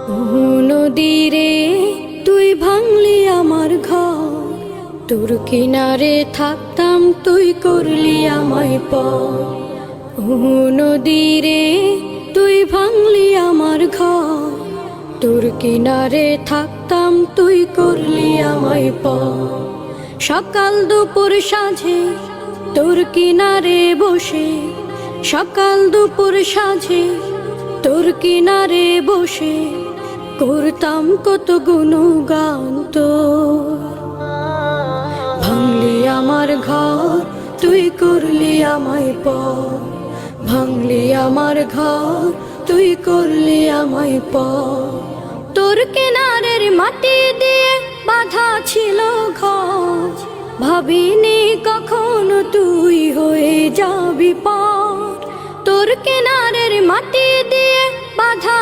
ও নদী রে, তুই ভাঙলি আমার ঘর, তোর কিনারে থাকতাম তুই করলি আমায় পর। ও নদী রে, তুই ভাঙলি আমার ঘর, তোর কিনারে থাকতাম তুই করলি আমায় পর। সকাল দুপুর সাঁঝে তোর কিনারে বসে, সকাল দুপুর সাঁঝে তোর কিনারে বসে করতাম কত গুণগান তোর। ভাঙলি আমার ঘর, তুই করলি আমায় পর। ভাঙলি আমার ঘর, তুই করলি আমায় পর। তোর কিনারের মাটি দিয়ে বাঁধা ছিল ঘর, ভাবিনি কখনো তুই হয়ে যাবি পার। তোর কিনারের মাটি দিয়ে বাঁধা